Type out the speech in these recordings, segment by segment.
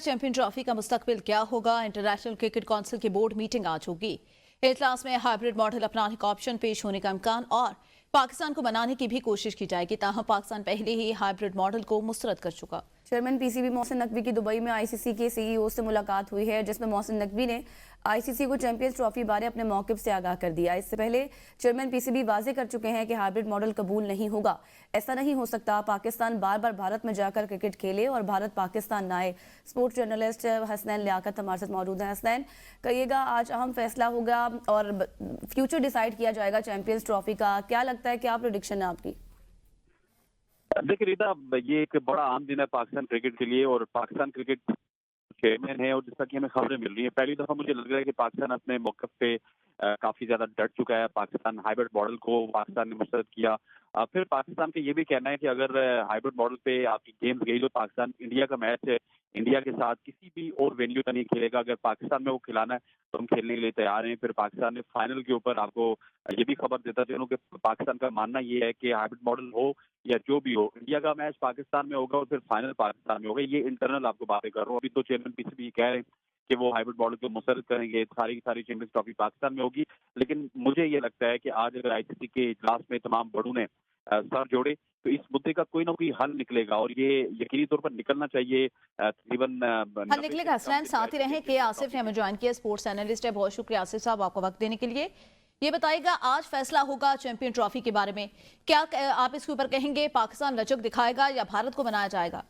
Champion trophy का मुस्तकबिल क्या होगा? इंटरनेशनल क्रिकेट काउंसिल की बोर्ड मीटिंग आज होगी। इजलास में हाइब्रिड मॉडल अपनाने का ऑप्शन पेश होने का इम्कान और पाकिस्तान को मनाने की भी कोशिश की जाएगी। ताहम पाकिस्तान पहले ही हाइब्रिड मॉडल को मुस्तरद कर चुका। चेयरमैन पीसीबी मोहसिन नकवी की दुबई में आईसीसी के सीईओ से मुलाकात हुई है, जिसमें मोहसिन नकवी ने आईसीसी को चैंपियंस ट्रॉफी बारे अपने मौक़िफ़ से आगाह कर दिया। इससे पहले चेयरमैन पीसीबी वाजे कर चुके हैं कि हाइब्रिड मॉडल कबूल नहीं होगा। ऐसा नहीं हो सकता, पाकिस्तान बार बार भारत में जाकर क्रिकेट खेले और भारत पाकिस्तान ना आए। स्पोर्ट्स जर्नलिस्ट हसनैन लियाकत हमारे साथ मौजूद हैं। हसनैन, कहिएगा, आज अहम फैसला होगा और फ्यूचर डिसाइड किया जाएगा चैंपियंस ट्रॉफी का। क्या लगता है, क्या प्रेडिक्शन है आपकी? देखिए रीता, ये एक बड़ा आम दिन है पाकिस्तान क्रिकेट के लिए और पाकिस्तान क्रिकेट चेयरमैन है और जिस तरह की हमें खबरें मिल रही है, पहली दफा मुझे लग रहा है कि पाकिस्तान अपने मौक़िफ़ पे काफी ज्यादा डट चुका है। पाकिस्तान हाइब्रिड मॉडल को पाकिस्तान ने मुस्तरद किया। फिर पाकिस्तान का ये भी कहना है कि अगर हाइब्रिड मॉडल पे आपकी गेम्स गई तो पाकिस्तान इंडिया का मैच है, इंडिया के साथ किसी भी और वेन्यू का नहीं खेलेगा। अगर पाकिस्तान में वो खिलाना है तो हम खेलने के लिए तैयार हैं। फिर पाकिस्तान ने फाइनल के ऊपर आपको ये भी खबर देता चलूं कि पाकिस्तान का मानना ये है कि हाइब्रिड मॉडल हो या जो भी हो, इंडिया का मैच पाकिस्तान में होगा और फिर फाइनल पाकिस्तान में होगा। ये इंटरनल आपको बातें कर रहा हूँ। अभी तो चेयरमैन पीसीबी कह रहे हैं कि वो हाइब्रिड मॉडल को मुस्तरद करेंगे, सारी की सारी चैंपियंस ट्रॉफी पाकिस्तान में होगी। लेकिन मुझे ये लगता है कि आज अगर आईसीसी के इजलास में तमाम बड़ों ने सर जोड़े तो इस मुद्दे का कोई ना कोई हल निकलेगा और ये यकीनी तौर पर निकलना चाहिए। तकरीबन हल निकलेगा। हसनैन, साथ ही रहें कि आसिफ ने हमें ज्वाइन किया, स्पोर्ट्स एनालिस्ट है। बहुत शुक्रिया आसिफ साहब आपका वक्त देने के लिए। ये बताइएगा, आज फैसला होगा चैंपियन ट्रॉफी के बारे में, क्या आप इसके ऊपर कहेंगे? पाकिस्तान लचक दिखाएगा या भारत को बनाया जाएगा?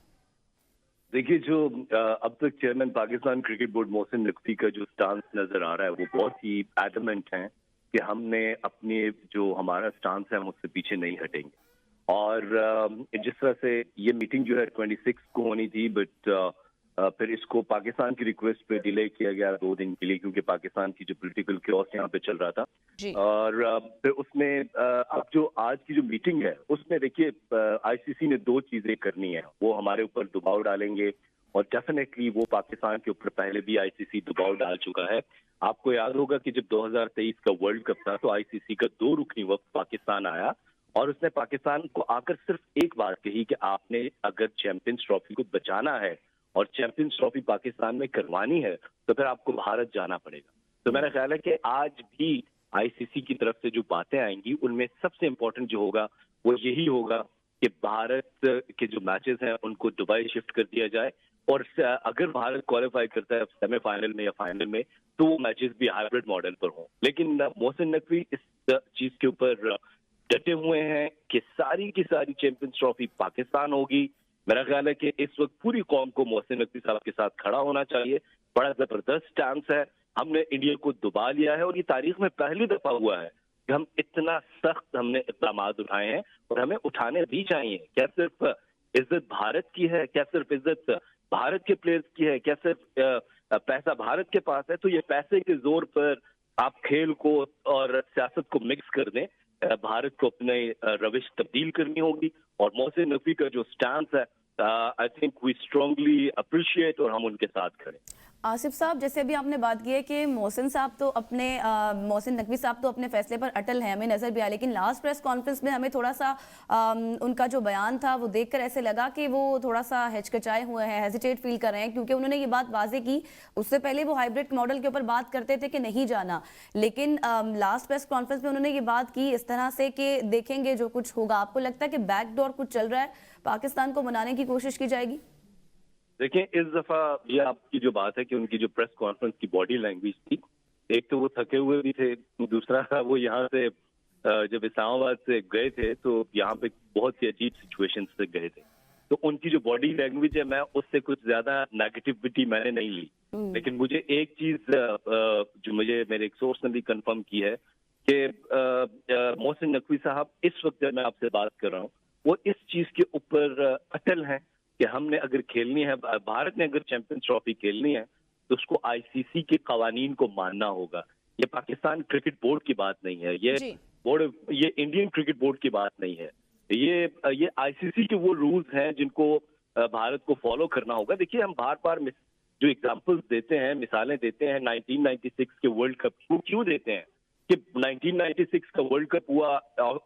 देखिए, जो अब तक chairman Pakistan cricket board Mohsin Naqvi का जो स्टांस नजर आ रहा है वो बहुत ही एडमेंट है कि हमने अपने जो हमारा स्टांस है हम उससे पीछे नहीं हटेंगे। और जिस तरह से ये मीटिंग जो है 26 को होनी थी, बट फिर इसको पाकिस्तान की रिक्वेस्ट पे डिले किया गया 2 दिन के लिए, क्योंकि पाकिस्तान की जो पॉलिटिकल क्योस यहाँ पे चल रहा था। और फिर उसमें अब जो आज की जो मीटिंग है उसमें देखिए आईसीसी ने 2 चीजें करनी है। वो हमारे ऊपर दबाव डालेंगे और डेफिनेटली वो पाकिस्तान के ऊपर पहले भी आईसीसी दबाव डाल चुका है। आपको याद होगा कि जब 2023 का वर्ल्ड कप था तो आईसीसी का 2 रुकनी वक्त पाकिस्तान आया और उसने पाकिस्तान को आकर सिर्फ एक बात कही कि आपने अगर चैंपियंस ट्रॉफी को बचाना है और चैंपियंस ट्रॉफी पाकिस्तान में करवानी है तो फिर आपको भारत जाना पड़ेगा। तो मेरा ख्याल है कि आज भी आईसीसी की तरफ से जो बातें आएंगी उनमें सबसे इम्पोर्टेंट जो होगा वो यही होगा कि भारत के जो मैचेस हैं उनको दुबई शिफ्ट कर दिया जाए और अगर भारत क्वालिफाई करता है सेमीफाइनल में या फाइनल में तो वो मैचेस भी हाइब्रिड मॉडल पर हों। लेकिन मोहसिन नकवी इस चीज के ऊपर डटे हुए हैं कि सारी की सारी चैंपियंस ट्रॉफी पाकिस्तान होगी। मेरा ख्याल है कि इस वक्त पूरी कौम को मोहसिन नकवी साहब के साथ खड़ा होना चाहिए। बड़ा जबरदस्त स्टांस है, हमने इंडिया को दबा लिया है और ये तारीख में पहली दफा हुआ है कि हम इतना सख्त हमने इक़दाम उठाए हैं और हमें उठाने भी चाहिए। क्या सिर्फ इज्जत भारत की है, क्या सिर्फ इज्जत भारत के प्लेयर्स की है, क्या सिर्फ पैसा भारत के पास है? तो ये पैसे के जोर पर आप खेल को और सियासत को मिक्स कर दें। भारत को अपने रविश तब्दील करनी होगी और मोहसिन नकवी का जो स्टैंड है I think we strongly appreciate और हम उनके साथ खड़े। आसिफ साहब, जैसे अभी आपने बात की है कि मोहसिन नकवी साहब तो अपने फैसले पर अटल हैं, हमें नजर भी आया, लेकिन लास्ट प्रेस कॉन्फ्रेंस में हमें थोड़ा सा उनका जो बयान था वो देखकर ऐसे लगा कि वो थोड़ा सा हिचकिचाए हुए हैं, हेजिटेट फील कर रहे हैं, क्योंकि उन्होंने ये बात वाजे की। उससे पहले वो हाइब्रिड मॉडल के ऊपर बात करते थे कि नहीं जाना, लेकिन लास्ट प्रेस कॉन्फ्रेंस में उन्होंने ये बात की इस तरह से कि देखेंगे जो कुछ होगा। आपको लगता है कि बैकडोर कुछ चल रहा है, पाकिस्तान को मनाने की कोशिश की जाएगी? देखिए, इस दफा ये आपकी जो बात है कि उनकी जो प्रेस कॉन्फ्रेंस की बॉडी लैंग्वेज थी, एक तो वो थके हुए भी थे, दूसरा वो यहाँ से जब इस्लामाबाद से गए थे तो यहाँ पे बहुत ही अजीब सिचुएशन से गए थे, तो उनकी जो बॉडी लैंग्वेज है मैं उससे कुछ ज्यादा नेगेटिविटी मैंने नहीं ली। लेकिन मुझे एक चीज जो मुझे मेरे एक सोर्स ने भी कंफर्म की है कि मोहसिन नकवी साहब इस वक्त जब मैं आपसे बात कर रहा हूँ वो इस चीज के ऊपर अटल हैं कि हमने अगर खेलनी है, भारत ने अगर चैंपियंस ट्रॉफी खेलनी है तो उसको आईसीसी के कवानीन को मानना होगा। ये पाकिस्तान क्रिकेट बोर्ड की बात नहीं है, ये इंडियन क्रिकेट बोर्ड की बात नहीं है, ये आईसीसी के वो रूल्स हैं जिनको भारत को फॉलो करना होगा। देखिए, हम बार बार जो एग्जांपल्स देते हैं, मिसालें देते हैं 1996 के वर्ल्ड कप, वो क्यों देते हैं कि 1996 का वर्ल्ड कप हुआ,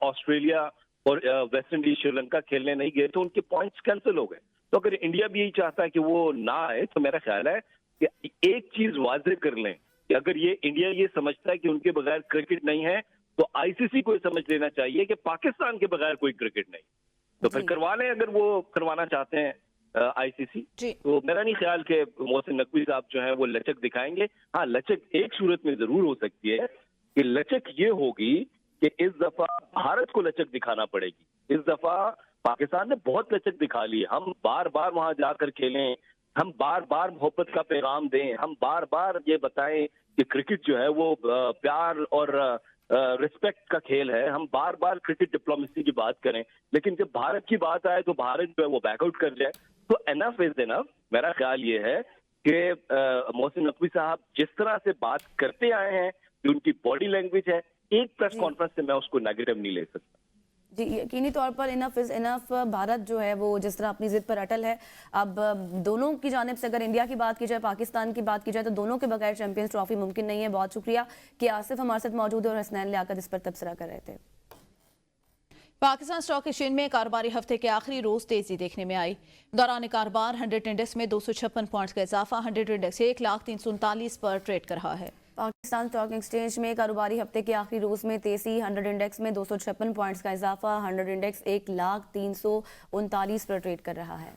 ऑस्ट्रेलिया और वेस्ट इंडीज श्रीलंका खेलने नहीं गए तो उनके पॉइंट्स कैंसिल हो गए। تو اگر انڈیا بھی یہی چاہتا ہے کہ وہ نہ آئے تو میرا خیال ہے کہ ایک چیز واضح کر لیں کہ اگر یہ انڈیا یہ سمجھتا ہے کہ ان کے بغیر کرکٹ نہیں ہے تو آئی سی سی کو سمجھ لینا چاہیے کہ پاکستان کے بغیر کوئی کرکٹ نہیں. تو پھر کروا لیں اگر وہ کروانا چاہتے ہیں آئی سی سی. تو میرا نہیں خیال کہ محسن نقوی صاحب جو ہے وہ لچک دکھائیں گے. ہاں لچک ایک صورت میں ضرور ہو سکتی ہے کہ لچک یہ ہوگی کہ اس دفعہ بھارت کو لچک دکھانا پڑے گی. اس دفعہ پاکستان نے بہت لچک دکھا لی. ہم بار بار وہاں جا کر کھیلیں, ہم بار بار محبت کا پیغام دیں, ہم بار بار یہ بتائیں کہ کرکٹ جو ہے وہ پیار اور رسپیکٹ کا کھیل ہے, ہم بار بار کرکٹ ڈپلومیسی کی بات کریں, لیکن جب بھارت کی بات آئے تو بھارت جو ہے وہ بیک آؤٹ کر جائے. تو انف از انف. میرا خیال یہ ہے کہ محسن نقوی صاحب جس طرح سے بات کرتے آئے ہیں, جو ان کی باڈی لینگویج ہے, ایک پریس کانفرنس سے میں اس کو نیگیٹو نہیں لے سکتا. جی یقینی طور پر انف از انف. بھارت جو ہے وہ جس طرح اپنی ضد پر اٹل ہے, اب دونوں کی جانب سے اگر انڈیا کی بات کی جائے, پاکستان کی بات کی جائے, تو دونوں کے بغیر چیمپئنز ٹرافی ممکن نہیں ہے. بہت شکریہ کہ آصف ہمارے ساتھ موجود ہے اور حسنین لیاقت اس پر تبصرہ کر رہے تھے. پاکستان اسٹاک ایکسچینج میں کاروباری ہفتے کے آخری روز تیزی دیکھنے میں آئی. دوران کاروبار 100 انڈیکس میں 256 پوائنٹس کا اضافہ 100 انڈیکس 1,339 پر ٹریڈ کر رہا ہے. پاکستان اسٹاک ایکسچینج میں کاروباری ہفتے کے آخری روز میں تیزی, 100 انڈیکس میں 256 پوائنٹس کا اضافہ 100 انڈیکس 1,339 پر ٹریڈ کر رہا ہے.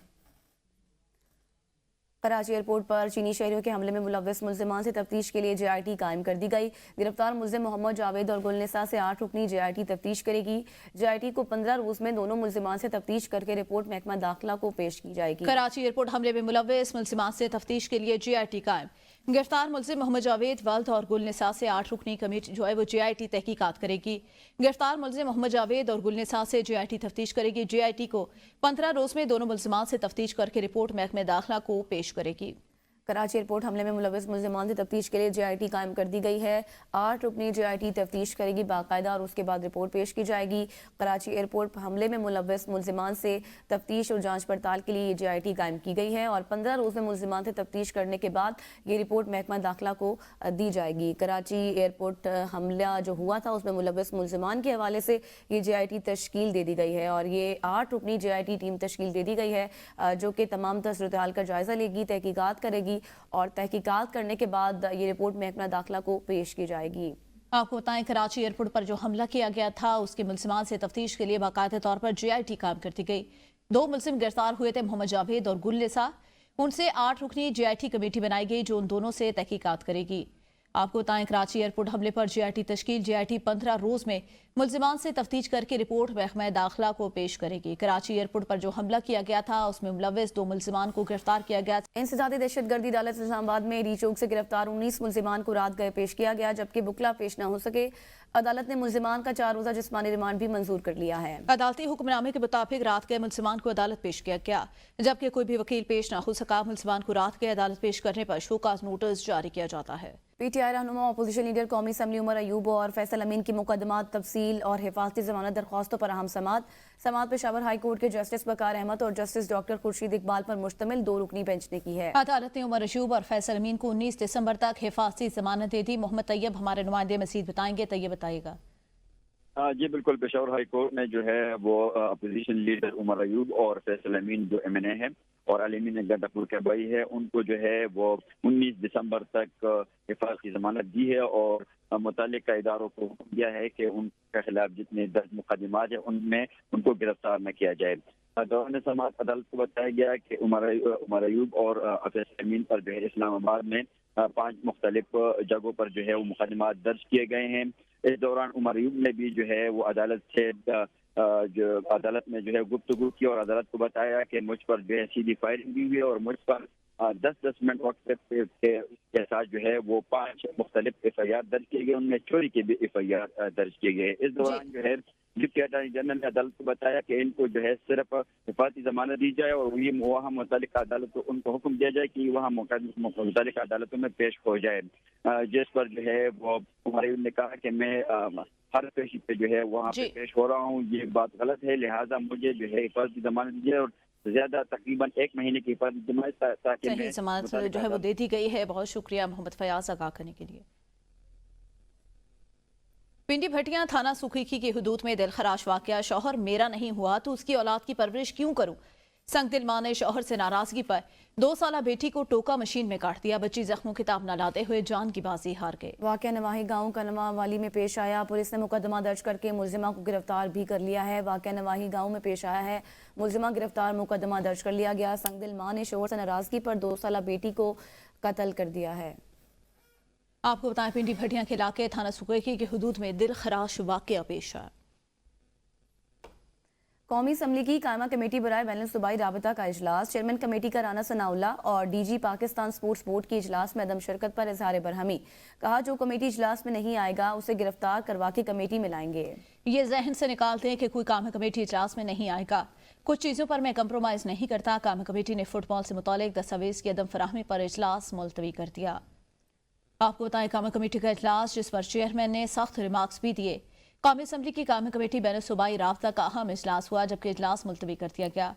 کراچی ایئرپورٹ پر چینی شہریوں کے حملے میں ملوث ملزمان سے تفتیش کے لیے جے آئی ٹی قائم کر دی گئی. گرفتار ملزم محمد جاوید اور گلنسا سے 8 رکنی جے آئی ٹی تفتیش کرے گی. جے آئی ٹی کو 15 روز میں دونوں ملزمان سے تفتیش کر کے رپورٹ محکمہ داخلہ کو پیش کی جائے گی. کراچی ایئرپورٹ حملے میں ملوث ملزمان سے تفتیش کے لیے جے آئی ٹی قائم. گرفتار ملزم محمد جاوید ولد اور گلنسا سے 8 رکنی کمیٹی جو ہے وہ جے آئی ٹی تحقیقات کرے گی. گرفتار ملزم محمد جاوید اور گلنسا سے جے آئی ٹی تفتیش کرے گی. جے آئی ٹی کو 15 روز میں دونوں ملزمان سے تفتیش کر کے رپورٹ محکمہ داخلہ کو پیش کرے گی. کراچی ایئرپورٹ حملے میں ملوث ملزمان سے تفتیش کے لیے جے آئی ٹی قائم کر دی گئی ہے. 8 رکنی جے آئی ٹی تفتیش کرے گی باقاعدہ اور اس کے بعد رپورٹ پیش کی جائے گی. کراچی ایئرپورٹ حملے میں ملوث ملزمان سے تفتیش اور جانچ پڑتال کے لیے یہ جے آئی ٹی قائم کی گئی ہے اور 15 روز میں ملزمان سے تفتیش کرنے کے بعد یہ رپورٹ محکمہ داخلہ کو دی جائے گی. کراچی ایئرپورٹ حملہ جو ہوا تھا اس میں ملوث ملزمان کے حوالے سے یہ جے آئی ٹی تشکیل دے دی گئی ہے اور یہ 8 رکنی جے آئی ٹی ٹیم تشکیل دے دی گئی ہے جو کہ تمام صورتحال کا جائزہ لے گی, تحقیقات کرے گی اور تحقیقات کرنے کے بعد یہ رپورٹ محکمہ داخلہ کو پیش کی جائے گی. آپ کو بتائیں کراچی ایئرپورٹ پر جو حملہ کیا گیا تھا اس کے ملزمان سے تفتیش کے لیے باقاعدہ طور پر جے آئی ٹی قائم کر دی گئی. 2 ملزم گرفتار ہوئے تھے, محمد جاوید اور گلنسا. ان سے 8 رکنی جے آئی ٹی کمیٹی بنائی گئی جو ان دونوں سے تحقیقات کرے گی. آپ کو بتائیں کراچی ایئرپورٹ حملے پر جے آئی ٹی تشکیل. جے آئی ٹی 15 روز میں ملزمان سے تفتیش کر کے رپورٹ محکمہ داخلہ کو پیش کرے گی. کراچی ایئرپورٹ پر جو حملہ کیا گیا تھا اس میں ملوث 2 ملزمان کو گرفتار کیا گیا. انسدادی دہشت گردی عدالت اسلام آباد میں ری چوک سے گرفتار 19 ملزمان کو رات گئے پیش کیا گیا جبکہ بکلا پیش نہ ہو سکے. عدالت نے ملزمان کا 4 روزہ جسمانی ریمانڈ بھی منظور کر لیا ہے. عدالتی حکم نامے کے مطابق رات گئے ملزمان کو عدالت پیش کیا گیا جبکہ کوئی بھی وکیل پیش نہ ہو سکا. ملزمان کو رات گئے عدالت پیش کرنے پر شوکاز نوٹس جاری کیا جاتا ہے. پی ٹی آئی رہنما اپوزیشن لیڈر قومی اسمبلی عمر ایوب اور فیصل امین کی مقدمات تفصیل اور حفاظتی ضمانت درخواستوں پر اہم سماعت پشاور ہائی کورٹ کے جسٹس بکار احمد اور جسٹس ڈاکٹر خورشید اقبال پر مشتمل 2 رکنی بینچ نے کی ہے. عدالت نے عمر ایوب اور فیصل امین کو 19 دسمبر تک حفاظتی ضمانت دے دی. محمد طیب ہمارے نمائندے مزید بتائیں گے. طیب بتائیے گا. جی بالکل, پشاور ہائی کورٹ نے جو ہے وہ اپوزیشن لیڈر عمر ایوب اور فیصل امین جو ایم این اے ہے اور علیم گڈاپور کے بھائی ہے ان کو جو ہے وہ 19 دسمبر تک حفاظتی ضمانت دی ہے اور متعلقہ اداروں کو حکم دیا ہے کہ ان کے خلاف جتنے درج مقدمات ہیں ان میں ان کو گرفتار نہ کیا جائے. دوران سماعت عدالت کو بتایا گیا کہ عمر ایوب اور فیصل امین پر جو ہے اسلام آباد میں 5 مختلف جگہوں پر جو ہے وہ مقدمات درج کیے گئے ہیں. اس دوران عمر ایوب نے بھی جو ہے وہ عدالت میں جو ہے گفتگو کی اور عدالت کو بتایا کہ مجھ پر جو ہے سیدھی فائرنگ بھی ہوئی ہے اور مجھ پر 10 منٹ وقت کے ساتھ جو ہے وہ 5 مختلف ایف آئی آر درج کیے گئے, ان میں چوری کے بھی ایف آئی آر درج کیے گئے. اس دوران جو ہے ڈپٹی اٹارنی جنرل نے عدالت کو بتایا کہ ان کو جو ہے صرف حفاظتی ضمانت دی جائے اور یہ وہاں متعلقہ عدالتوں ان کو حکم دیا جائے کہ وہاں متعلقہ عدالتوں میں پیش ہو جائے. جس پر جو ہے وہ ہمارے نے کہا کہ میں ہر پیشی پہ جو ہے وہاں پہ پیش ہو رہا ہوں, یہ بات غلط ہے, لہٰذا مجھے جو ہے حفاظتی ضمانت دی جائے اور زیادہ تقریباً 1 مہینے کی حفاظتی ضمانت جو ہے وہ دے دی گئی ہے. بہت شکریہ محمد فیاض آگاہ کرنے کے لیے. پنڈی بھٹیاں تھانہ سکھیکی کی حدود میں دلخراش واقعہ. شوہر میرا نہیں ہوا تو اس کی اولاد کی پرورش کیوں کروں. संगदिल मां ने शौहर से नाराजगी पर 2 साला बेटी को टोका मशीन में काट दिया। बच्ची जख्मों की ताब न लाते हुए जान की बाजी हार गई। वाकया नवाही गांव कनवा वाली में पेश आया। पुलिस ने मुकदमा दर्ज करके मुलजिमा को गिरफ्तार भी कर लिया है। वाकया नवाही गांव में पेश आया है, मुलजिमा गिरफ्तार, मुकदमा दर्ज कर लिया गया। संगदिल मां ने शौहर से नाराजगी पर 2 साला बेटी को कत्ल कर दिया है। आपको बताएं, पिंडी भटिया के इलाके थाना सुकेकी की हदूद में दिल खराश वाकया पेश आया। कौमी असम्बली की कायमा कमेटी बराए बैलेंस सूबाई राबता का इजलास। चेयरमैन कमेटी का राना सनाउल्ला और डीजी पाकिस्तान स्पोर्ट्स बोर्ड की इजलास में अदम शिरकत पर इजहार बरहमी। कहा जो कमेटी इजलास में नहीं आएगा उसे गिरफ्तार करवा के कमेटी में लाएंगे। ये जहन से निकालते हैं कि कोई कायमा कमेटी इजलास में नहीं आएगा। कुछ चीज़ों पर मैं कंप्रोमाइज नहीं करता। कायमा कमेटी ने फुटबॉल से मुतालिक दस्तावेज की अदम फराहमी पर इजलास मुलतवी कर दिया। आपको बताएं, कायमा कमेटी का इजलास जिस पर चेयरमैन ने सख्त रिमार्क्स भी दिए। कौमी असम्बली की कायमी कमेटी बैन सूबाई राब्ता का अहम इजलास हुआ, जबकि इजलास मुलतवी कर दिया गया।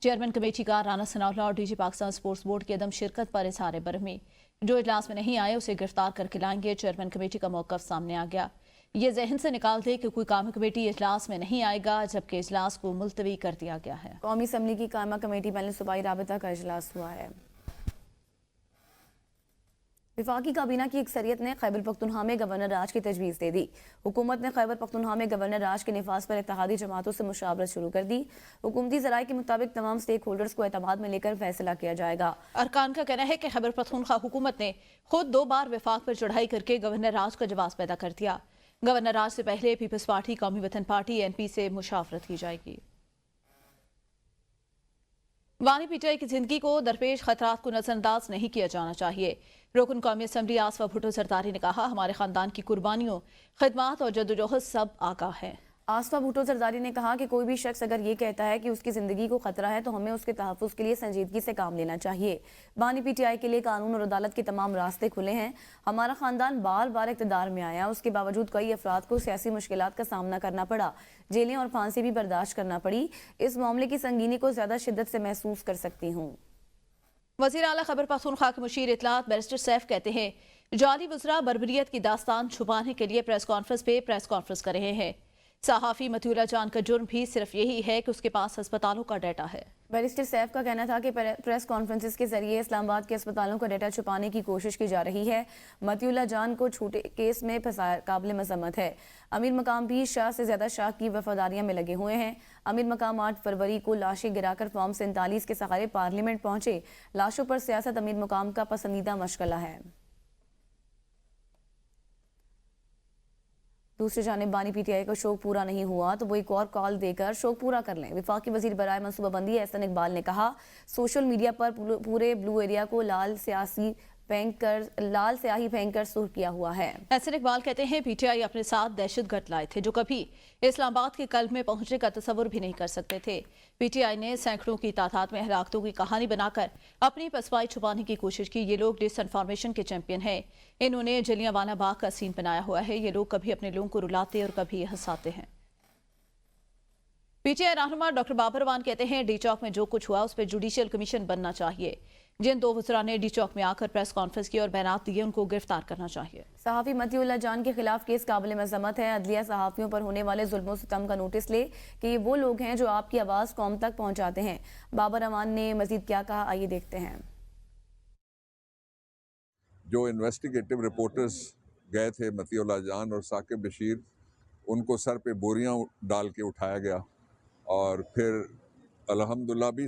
चेयरमैन कमेटी का राना सनाउल्ला और डीजी पाकिस्तान स्पोर्ट्स बोर्ड की अदम शिरकत पर इजहार बरहमी। जो इजलास में नहीं आए उसे गिरफ्तार करके लाएंगे। चेयरमैन कमेटी का मौक़िफ़ सामने आ गया। ये जहन से निकाल दे कि कोई कायमी कमेटी इजलास में नहीं आएगा, जबकि इजलास को मुलतवी कर दिया गया है। कौमी असम्बली की कायमा कमेटी बैन सूबाई राबता का इजलास हुआ है। विफाकी काबीना की अक्सरियत ने खैबर पख्तूनख्वा में गवर्नर राज की तजवीज़ दे दी। हुकूमत ने खैबर पख्तूनख्वा में गवर्नर राज के निफाज पर इत्तेहादी जमातों से मुशावरत शुरू कर दी। हुकूमती ज़राए के मुताबिक तमाम स्टेक होल्डर्स को एतमाद में लेकर फैसला किया जाएगा। अरकान का कहना है कि खैबर पख्तूनख्वा हुकूमत ने खुद 2 बार विफाक पर चढ़ाई करके गवर्नर राज का जवाब पैदा कर दिया। गवर्नर राज से पहले पीपल्स पार्टी, कौमी वतन पार्टी (NP) से मुशावरत की जाएगी। वानी पीटीआई की जिंदगी को दरपेश खतरात को नजरअंदाज नहीं किया जाना चाहिए। रुकन कौमी असम्बली आसफा भुट्टो जरदारी ने कहा, हमारे खानदान की कुर्बानियों, खिदमात और जद्दोजहद सब आका है। आसफा भुट्टो जरदारी ने कहा कि कोई भी शख्स अगर ये कहता है कि उसकी ज़िंदगी को ख़तरा है तो हमें उसके तहफ़्फ़ुज़ के लिए संजीदगी से काम लेना चाहिए। बानी पीटीआई के लिए कानून और अदालत के तमाम रास्ते खुले हैं। हमारा ख़ानदान बार बार इक़्तिदार में आया, उसके बावजूद कई अफराद को सियासी मुश्किलात का सामना करना पड़ा, जेलें और फांसी भी बर्दाश्त करना पड़ी। इस मामले की संगीनी को ज़्यादा शिद्दत से महसूस कर सकती हूँ। वज़ीर आला खैबर पख्तूनख्वा के मुशीर इत्तलात बैरिस्टर सैफ कहते हैं, जाली वज़रा बर्बरियत की दास्तान छुपाने के लिए प्रेस कॉन्फ्रेंस कर रहे हैं। सहाफ़ी मतियुल्लाह जान का जुर्म भी सिर्फ यही है कि उसके पास अस्पतालों का डाटा है। बैरिस्टर सैफ का कहना था कि प्रेस कॉन्फ्रेंसेस के जरिए इस्लामाबाद के अस्पतालों का डाटा छुपाने की कोशिश की जा रही है। मतियुल्लाह जान को छूटे केस में फंसाया काबिल मजम्मत है। अमीर मकाम भी शाह से ज्यादा शाह की वफादारियां में लगे हुए हैं। अमीर मकाम 8 फरवरी को लाशें गिराकर फॉर्म 47 के सहारे पार्लियामेंट पहुंचे। लाशों पर सियासत अमीर मकाम का पसंदीदा मशगला है। दूसरी जानिब बानी पीटीआई का शौक पूरा नहीं हुआ तो वो एक और कॉल देकर शौक पूरा कर लें। विफाकी वजीर बराए मनसूबाबंदी एहसन इकबाल ने कहा, सोशल मीडिया पर पूरे ब्लू एरिया को लाल स्याही फेंक कर सुर्ख किया हुआ है। एहसन इकबाल कहते हैं, पीटीआई अपने साथ दहशतगर्द लाए थे जो कभी इस्लामाबाद के कल्ब में पहुंचने का तस्वुर भी नहीं कर सकते थे। पीटीआई ने सैकड़ों की तादाद में हलाकतों की कहानी बनाकर अपनी पसपाई छुपाने की कोशिश की। ये लोग डिसइंफॉर्मेशन के चैंपियन हैं। इन्होंने जलियांवाला बाग का सीन बनाया हुआ है। ये लोग कभी अपने लोगों को रुलाते और कभी हंसाते हैं। पीटीआई रहनुमा डॉक्टर बाबर अवान कहते हैं, डी चौक में जो कुछ हुआ उस पर जुडिशियल कमीशन बनना चाहिए। जिन 2 वज़रा ने डी चौक में आकर प्रेस कॉन्फ्रेंस की और बयानात दिए उनको गिरफ्तार करना चाहिए। सहाफ़ी मतियुल्लाह जान के खिलाफ केस काबिल मज़म्मत है। अदलिया सहाफ़ियों पर होने वाले जुल्म सितम का नोटिस ले कि ये वो लोग हैं जो आपकी आवाज़ कौम तक पहुँचाते हैं। बाबर अवान ने मजीद क्या कहा, आइए देखते हैं। जो इन्वेस्टिगेटिव रिपोर्टर्स गए थे मतियुल्लाह जान और साकिब बशीर, उनको सर पे बोरियां डाल के उठाया गया और फिर अल्हम्दुलिल्लाह भी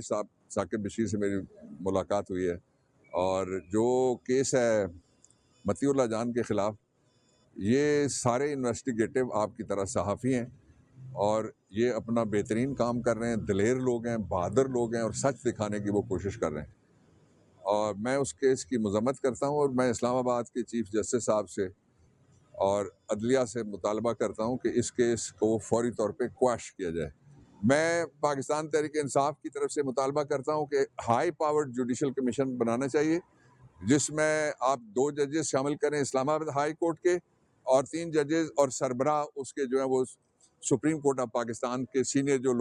साकिब बशीर से मेरी मुलाकात हुई है। और जो केस है मतियुल्लाह जान के ख़िलाफ़, ये सारे इन्वेस्टिगेटिव आपकी तरह सहाफ़ी हैं और ये अपना बेहतरीन काम कर रहे हैं। दिलेर लोग हैं, बहादुर लोग हैं और सच दिखाने की वो कोशिश कर रहे हैं। और मैं उस केस की मज़म्मत करता हूँ और मैं इस्लामाबाद के चीफ जस्टिस साहब से और अदलिया से मुतालबा करता हूँ कि इस केस को फौरी तौर पे क्वैश किया जाए। मैं पाकिस्तान तहरीक इंसाफ की तरफ से मुतालबा करता हूँ कि हाई पावर्ड जुडिशल कमीशन बनाना चाहिए, जिसमें आप 2 जजेस शामिल करें इस्लामाबाद हाई कोर्ट के और 3 जजेस और सरबराह उसके जो है वो सुप्रीम कोर्ट ऑफ पाकिस्तान के सीनियर जो